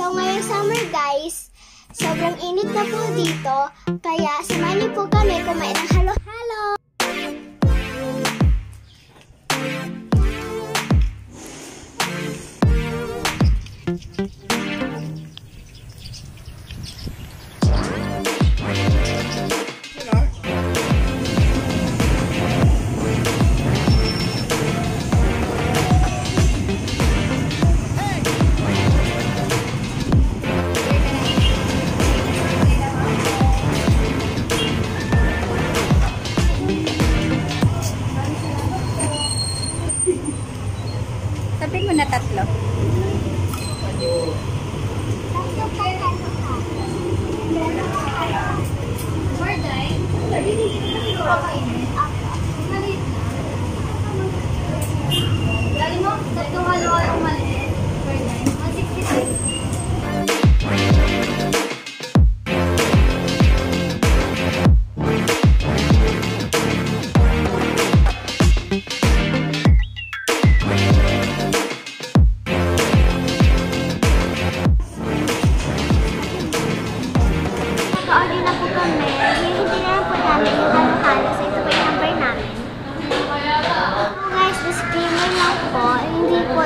So, ngayong summer guys, sobrang init na po dito, kaya samahan niyo po kami kumain ng halo-halo! Sabihin mo na tatlo.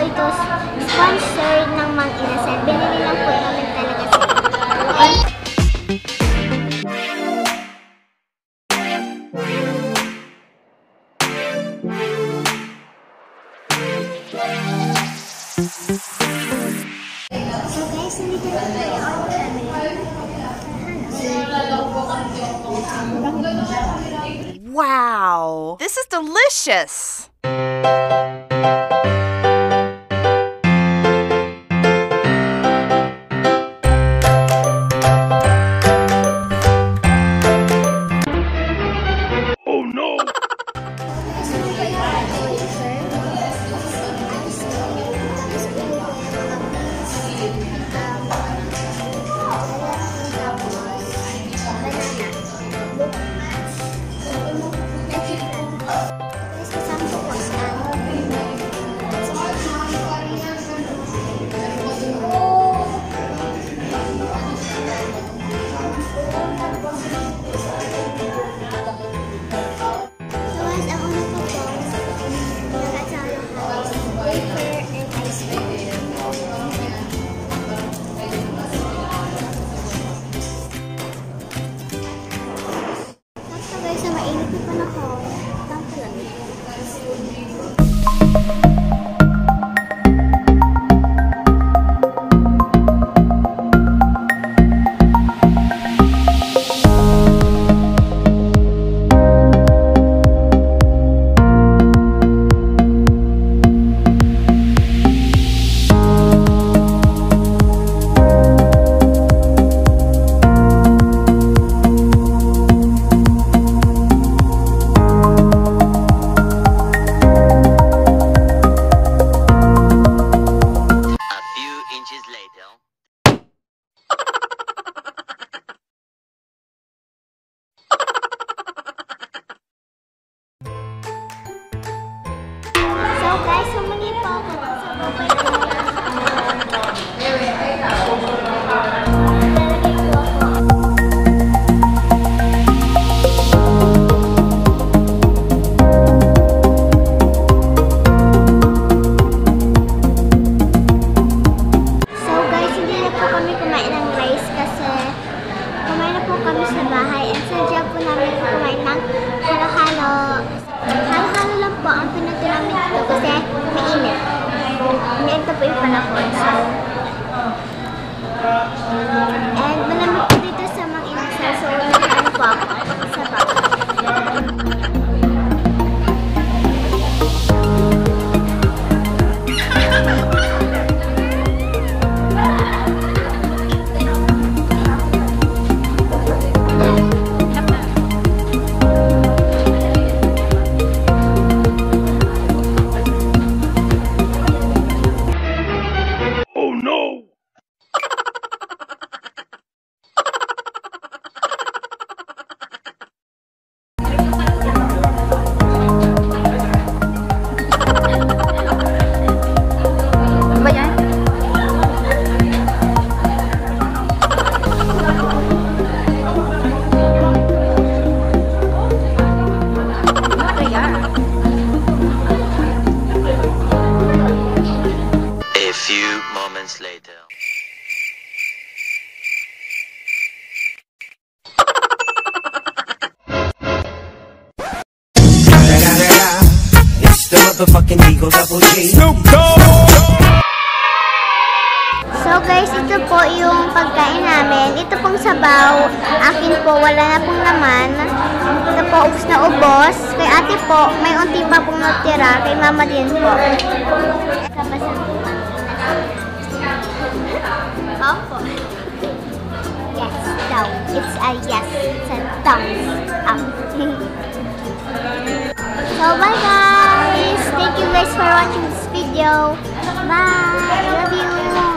Ito sponsored ng Mang Inasal. Binili lang po namin talaga sa So guys, nandito na tayo on kami. Wow! This is delicious! Guys, humingi po ako sa babay ko. So guys, hindi na po kami kumain ng rice kasi kumain na po kami sa bahay and sadya po namin kumain ng halo-halo. Halo-halo lang po ang pinagto namin dito kasi mainit. Ito po yung panahon. So, and malamig po dito sa Mang Inasal. So, nag-ano po ako sa bahay. moments later. It's the motherfucking Eagle Double G. So guys, ito po yung pagkain namin. Ito pong sabaw. Akin po, wala na pong laman. Ito po, ubos na ubos. Kay ate po, may unti pa pong natira. Kay mama din po. Kabasan po. Opo. Yes, daw. It's a yes. It's a thumbs up. So bye guys. Thank you guys for watching this video. Bye. Love you.